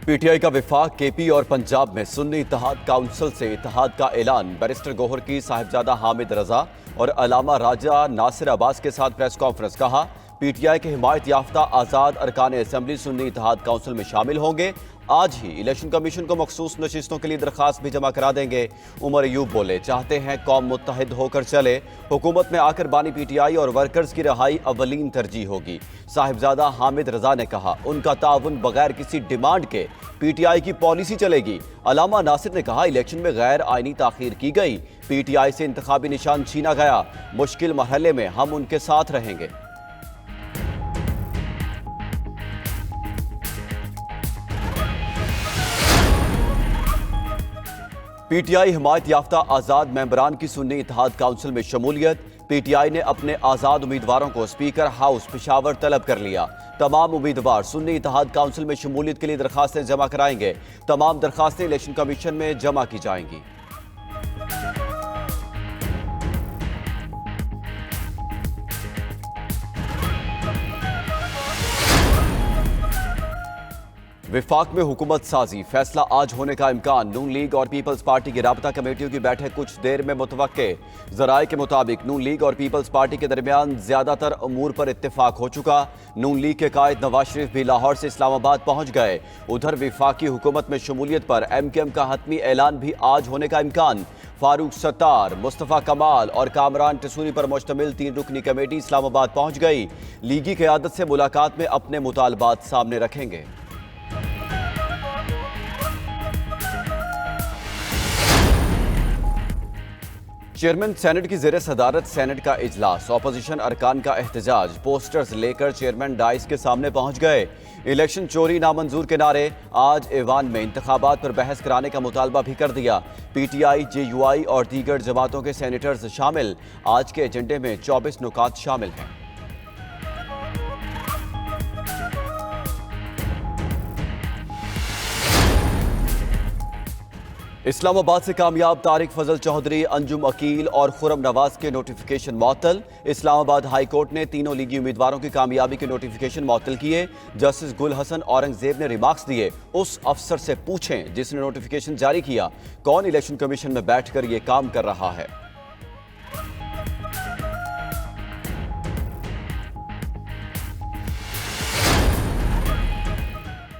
PTI का विफाक KP और पंजाब में सुन्नी इत्तेहाद काउंसिल से इत्तेहाद का ऐलान। बैरिस्टर गौहर की साहिबजादा हामिद रजा और अलामा राजा नासिर अब्बास के साथ प्रेस कॉन्फ्रेंस। कहा, पीटीआई के हिमायत याफ्ता आज़ाद अरकान असेंबली सुन्नी इत्तेहाद काउंसिल में शामिल होंगे। आज ही इलेक्शन कमीशन को मखसूस नशिस्तों के लिए दरखास्त भी जमा करा देंगे। उमर अयूब बोले, चाहते हैं कौम मुत्तहिद होकर चले। हुकूमत में आकर बानी पीटीआई और वर्कर्स की रहाई अवलीन तरजीह होगी। साहिबजादा हामिद रजा ने कहा, उनका ताउन बगैर किसी डिमांड के पीटीआई की पॉलिसी चलेगी। अलामा नासिर ने कहा, इलेक्शन में गैर आईनी ताखीर की गई, पीटीआई से इंतखाबी निशान छीना गया, मुश्किल मरहले में हम उनके साथ रहेंगे। पीटीआई हिमायत याफ्ता आज़ाद मेंबरान की सुन्नी इत्तेहाद काउंसिल में शमूलियत। पीटीआई ने अपने आज़ाद उम्मीदवारों को स्पीकर हाउस पेशावर तलब कर लिया। तमाम उम्मीदवार सुन्नी इत्तेहाद काउंसिल में शमूलियत के लिए दरखास्तें जमा कराएंगे। तमाम दरखास्तें इलेक्शन कमीशन में जमा की जाएंगी। विफाक में हुकूमत साजी, फैसला आज होने का इम्कान। नून लीग और पीपल्स पार्टी की राबता कमेटियों की बैठक कुछ देर में मुतवक्के। जराए के मुताबिक नून लीग और पीपल्स पार्टी के दरमियान ज्यादातर अमूर पर इत्तेफाक हो चुका। नून लीग के कायद नवाज शरीफ भी लाहौर से इस्लामाबाद पहुंच गए। उधर विफाकी हुकूमत में शमूलियत पर MKM का हतमी ऐलान भी आज होने का इम्कान। फारूक सत्तार, मुस्तफ़ा कमाल और कामरान टसूरी पर मुश्तमिल 3 रुकनी कमेटी इस्लामाबाद पहुंच गई। लीगी क़यादत से मुलाकात में अपने मुतालबात सामने रखेंगे। चेयरमैन सेनेट की ज़ेरे सदारत सेनेट का इजलास। ऑपोजिशन अरकान का एहतजाज, पोस्टर्स लेकर चेयरमैन डाइस के सामने पहुंच गए। इलेक्शन चोरी नामंजूर के नारे। आज ऐवान में इंतखाबात पर बहस कराने का मुतालबा भी कर दिया। पीटीआई, JUI और दीगर जमातों के सेनेटर्स शामिल। आज के एजेंडे में 24 नुकात शामिल हैं। इस्लामाबाद से कामयाब तारिक फजल चौधरी, अंजुम अकील और खुरम नवाज के नोटिफिकेशन मअतल। इस्लामाबाद हाई कोर्ट ने तीनों लीगी उम्मीदवारों की कामयाबी के नोटिफिकेशन मअतल किए। जस्टिस गुल हसन औरंगजेब ने रिमार्क्स दिए, उस अफसर से पूछें जिसने नोटिफिकेशन जारी किया, कौन इलेक्शन कमीशन में बैठकर यह काम कर रहा है।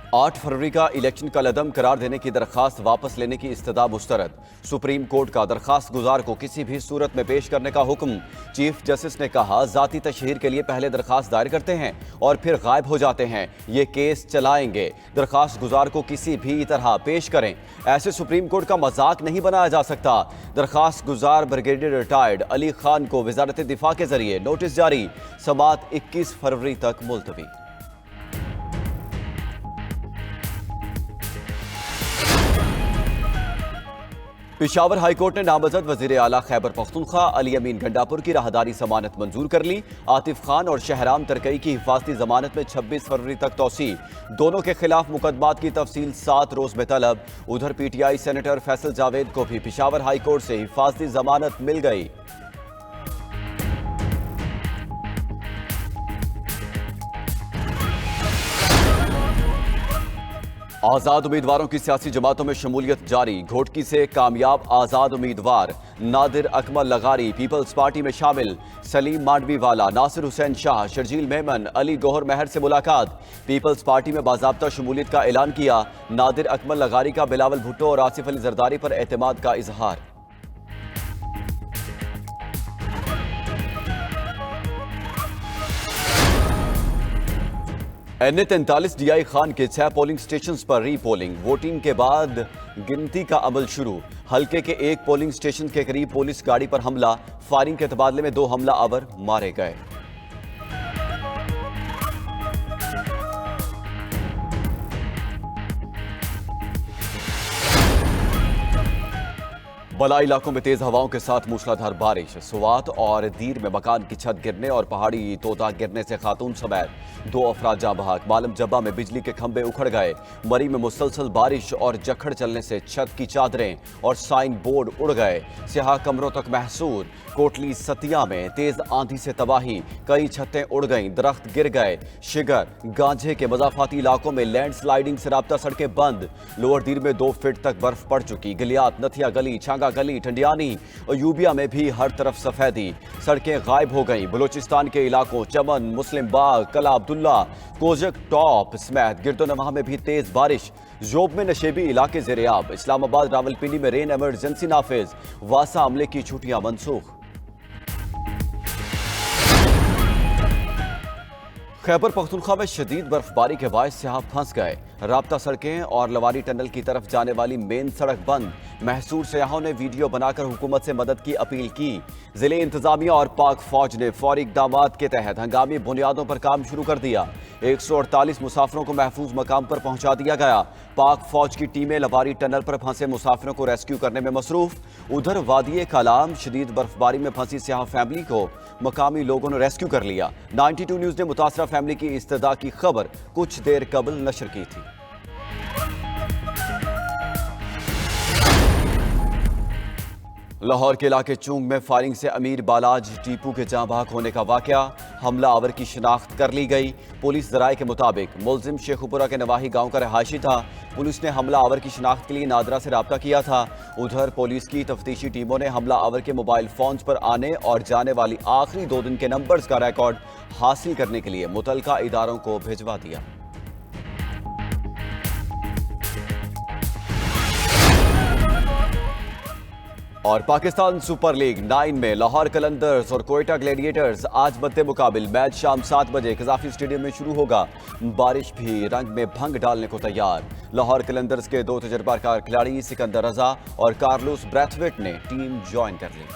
8 फरवरी का इलेक्शन का लदम करार देने की दरखास्त वापस लेने की इस्तदा मुस्तरद। सुप्रीम कोर्ट का दरखास्त गुजार को किसी भी सूरत में पेश करने का हुक्म। चीफ जस्टिस ने कहा, जाती तशहीर के लिए पहले दरखास्त दायर करते हैं और फिर गायब हो जाते हैं, ये केस चलाएंगे। दरखास्त गुजार को किसी भी तरह पेश करें, ऐसे सुप्रीम कोर्ट का मजाक नहीं बनाया जा सकता। दरखास्त गुजार ब्रिगेडियर रिटायर्ड अली खान को वजारत दिफा के जरिए नोटिस जारी। समात 21 फरवरी तक मुलतवी। पेशावर हाईकोर्ट ने नामजद वजीर आला खैबर पख्तूनख्वा अली अमीन गंडापुर की राहदारी जमानत मंजूर कर ली। आतिफ खान और शहराम तरकई की हिफाजती जमानत में 26 फरवरी तक तौसी। दोनों के खिलाफ मुकदमात की तफसील 7 रोज में तलब। उधर पीटीआई सेनेटर फैसल जावेद को भी पेशावर हाईकोर्ट से हिफाजती जमानत मिल गई। आज़ाद उम्मीदवारों की सियासी जमातों में शमूलियत जारी। घोटकी से कामयाब आज़ाद उम्मीदवार नादिर अकमल लगारी पीपल्स पार्टी में शामिल। सलीम मांडवी वाला, नासिर हुसैन शाह, शर्जील मेमन, अली गौहर महर से मुलाकात। पीपल्स पार्टी में बाज़ाब्ता शमूलियत का ऐलान किया। नादिर अकमल लगारी का बिलावल भुट्टो और आसिफ अली जरदारी पर एतमाद का इजहार। NA43 DI खान के 6 पोलिंग स्टेशंस पर री पोलिंग। वोटिंग के बाद गिनती का अमल शुरू। हल्के के 1 पोलिंग स्टेशन के करीब पुलिस गाड़ी पर हमला। फायरिंग के तबादले में 2 हमलावर मारे गए। बलाई इलाकों में तेज हवाओं के साथ मूसलाधार बारिश, सुवात और दीर में मकान की छत गिरने और पहाड़ी तोता गिरने से खातून समेत 2 अफराद जाँ बहक। मालम जब्बा में बिजली के खंभे उखड़ गए। मरी में मुसलसल बारिश और जखड़ चलने से छत की चादरें और साइन बोर्ड उड़ गए। स्याह कमरों तक महसूर। कोटली सतिया में तेज आंधी से तबाही, कई छतें उड़ गईं, दरख्त गिर गए। शिगर गांझे के मजाफाती इलाकों में लैंडस्लाइडिंग से राब्ता सड़कें बंद। लोअर दीर में 2 फीट तक बर्फ पड़ चुकी। गलियात, नथिया गली, छांगा गली, ठंडियानी और यूबिया में भी हर तरफ सफेदी। सड़कें गायब हो गईं। बलूचिस्तान के इलाकों चमन, मुस्लिम बाग, कला अब्दुल्ला, कोजक टॉप समेत गिरदोनवाह में भी तेज बारिश। जोब में नशेबी इलाके ज़ेर-ए-आब। इस्लामाबाद रावलपिंडी में रेन इमरजेंसी नाफिज। वासा अमले की छुट्टियां मनसूख। खैबर पख्तूनख्वा में शदीद बर्फबारी के बायस स्याह फंस गए। राब्ता सड़कें और लवारी टनल की तरफ जाने वाली मेन सड़क बंद। महसूर सयाहों ने वीडियो बनाकर हुकूमत से मदद की अपील की। जिले इंतजामिया और पाक फौज ने फौरी इक़दामात के तहत हंगामी बुनियादों पर काम शुरू कर दिया। 148 मुसाफिरों को महफूज मकाम पर पहुंचा दिया गया। पाक फौज की टीमें लवारी टनल पर फंसे मुसाफिरों को रेस्क्यू करने में मसरूफ। उधर वादी कालाम शदीद बर्फबारी में फंसी स्याह फैमिली को मकामी लोगों ने रेस्क्यू कर लिया। 92 न्यूज़ ने मुतासरा फैमिली की इस्तदा की खबर कुछ देर कबल नशर की थी। लाहौर के इलाके चूंग में फायरिंग से अमीर बालाज टीपू के जाँ बहक होने का वाकया। हमला आवर की शिनाख्त कर ली गई। पुलिस जराये के मुताबिक मुलजिम शेखुपुरा के नवाही गांव का रहायशी था। पुलिस ने हमला आवर की शिनाख्त के लिए नादरा से राब्ता किया था। उधर पुलिस की तफ्तीशी टीमों ने हमला आवर के मोबाइल फोन्स पर आने और जाने वाली आखिरी 2 दिन के नंबर्स का रिकॉर्ड हासिल करने के लिए मुतलका इदारों को भिजवा दिया। और पाकिस्तान सुपर लीग 9 में लाहौर कलंदर्स और कोयटा ग्लैडिएटर्स आज मद्दे मुकाबिल। मैच शाम 7 बजे कजाफी स्टेडियम में शुरू होगा। बारिश भी रंग में भंग डालने को तैयार। लाहौर कलंदर्स के 2 तजर्बाकार खिलाड़ी सिकंदर रजा और कार्लोस ब्रैथवेट ने टीम ज्वाइन कर ली।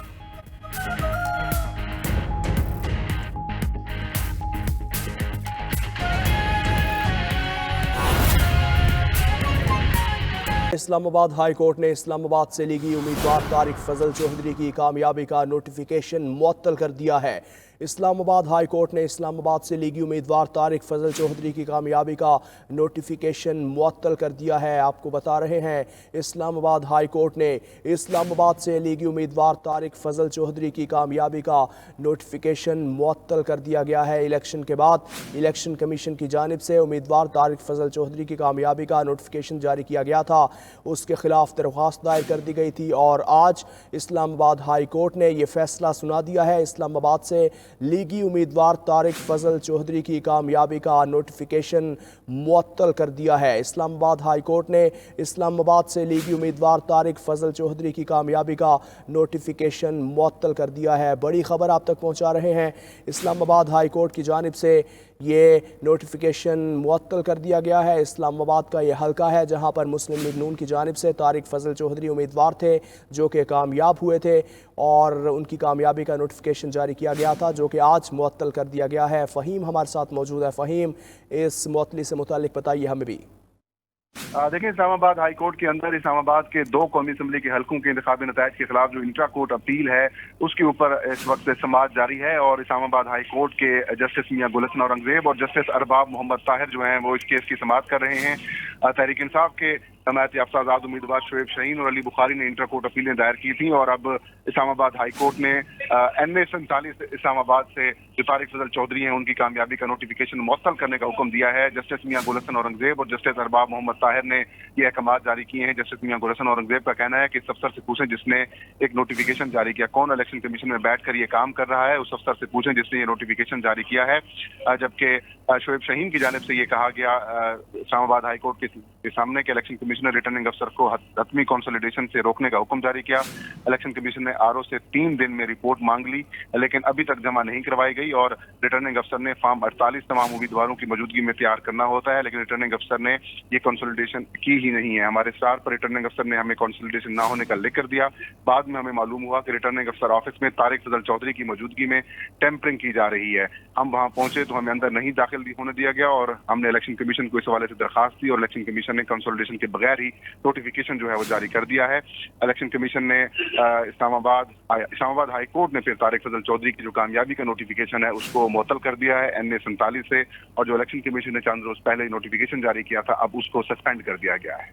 इस्लामाबाद हाई कोर्ट ने इस्लामाबाद से लीगी उम्मीदवार तारिक फजल चौधरी की कामयाबी का नोटिफिकेशन मुअत्तल कर दिया है। इस्लामाबाद हाई कोर्ट ने इस्लामाबाद से लीगी उम्मीदवार तारिक फजल चौधरी की कामयाबी का नोटिफिकेशन मुअत्तल कर दिया है। आपको बता रहे हैं, इस्लामाबाद हाई कोर्ट ने इस्लामाबाद से लीगी उम्मीदवार तारिक फजल चौधरी की कामयाबी का नोटिफिकेशन मुअत्तल कर दिया गया है। इलेक्शन के बाद इलेक्शन कमीशन की जानिब से उम्मीदवार तारिक फजल चौधरी की कामयाबी का नोटिफिकेशन जारी किया गया था। उसके खिलाफ दरख्वास्त दायर कर दी गई थी और आज इस्लामाबाद हाई कोर्ट ने यह फैसला सुना दिया है। इस्लामाबाद से लीगी उम्मीदवार तारिक फजल चौधरी की कामयाबी का नोटिफिकेशन मुअत्तल कर दिया है। इस्लामाबाद हाई कोर्ट ने इस्लामाबाद से लीगी उम्मीदवार तारिक फजल चौधरी की कामयाबी का नोटिफिकेशन मुअत्तल कर दिया है। बड़ी खबर आप तक पहुंचा रहे हैं। इस्लामाबाद हाई कोर्ट की जानिब से ये नोटिफिकेशन मुअत्तल कर दिया गया है। इस्लामाबाद का ये हल्का है जहां पर मुस्लिम लीग नून की जानिब से तारिक फजल चौधरी उम्मीदवार थे जो कि कामयाब हुए थे और उनकी कामयाबी का नोटिफिकेशन जारी किया गया था जो कि आज मुअत्तल कर दिया गया है। फ़हीम हमारे साथ मौजूद है। फ़हीम, इस मुअत्तली से मुतालिक बताइए हमें भी। देखिए, इस्लामाबाद हाई कोर्ट के अंदर इस्लामाबाद के 2 कौमी असम्बली के हलकों के इंतखाबी नतायज के खिलाफ जो इंट्रा कोर्ट अपील है उसके ऊपर इस वक्त समाअत जारी है और इस्लामाबाद हाई कोर्ट के जस्टिस मियां गुलशन औरंगजेब और जस्टिस अरबाब मोहम्मद ताहिर जो हैं वो इस केस की समाअत कर रहे हैं। तहरीक इंसाफ के हमायत याफ्ता आजाद उम्मीदवार शोएब शाहीन और अली बुखारी ने इंटर कोर्ट अपीलें दायर की थी और अब इस्लामाबाद हाई कोर्ट ने NA 47 इस्लामाबाद से जो तारिक फजल चौधरी हैं उनकी कामयाबी का नोटिफिकेशन मुअत्तल करने का हुक्म दिया है। जस्टिस मियां गुलशन औरंगजेब और जस्टिस अरबाब मोहम्मद ताहिर ने ये अहकामात जारी किए हैं। जस्टिस मियां गुलशन औरंगजेब का कहना है कि इस अफसर से पूछें जिसने एक नोटिफिकेशन जारी किया, कौन इलेक्शन कमीशन में बैठकर ये काम कर रहा है, उस अफसर से पूछें जिसने ये नोटिफिकेशन जारी किया है। जबकि शोएब शाहीन की जानिब से ये कहा गया इस्लामाबाद हाई कोर्ट के सामने कि इलेक्शन कमिश्नर रिटर्निंग अफसर को हतमी कंसोलिडेशन से रोकने का हुक्म जारी किया। इलेक्शन कमीशन ने RO से 3 दिन में रिपोर्ट मांग ली लेकिन अभी तक जमा नहीं करवाई गई और रिटर्निंग अफसर ने फॉर्म 48 तमाम उम्मीदवारों की मौजूदगी में तैयार करना होता है लेकिन रिटर्निंग अफसर ने ये कंसोलिडेशन की ही नहीं है। हमारे स्टार पर रिटर्निंग अफसर ने हमें कंसोलिडेशन ना होने का लिख कर दिया। बाद में हमें मालूम हुआ कि रिटर्निंग अफसर ऑफिस में तारिक फजल चौधरी की मौजूदगी में टेम्परिंग की जा रही है। हम वहां पहुंचे तो हमें अंदर नहीं दाखिल जल्दी होने दिया गया और हमने इलेक्शन कमीशन को इस हवाले से दरखास्त दी और इलेक्शन कमीशन ने कंसोलिडेशन के बगैर ही नोटिफिकेशन जो है वो जारी कर दिया है। इलेक्शन कमीशन ने इस्लामाबाद हाई कोर्ट ने फिर तारिक फजल चौधरी की जो कामयाबी का नोटिफिकेशन है उसको मुअत्तल कर दिया है NA 47 से, और जो इलेक्शन कमीशन ने चंद रोज पहले नोटिफिकेशन जारी किया था अब उसको सस्पेंड कर दिया गया है।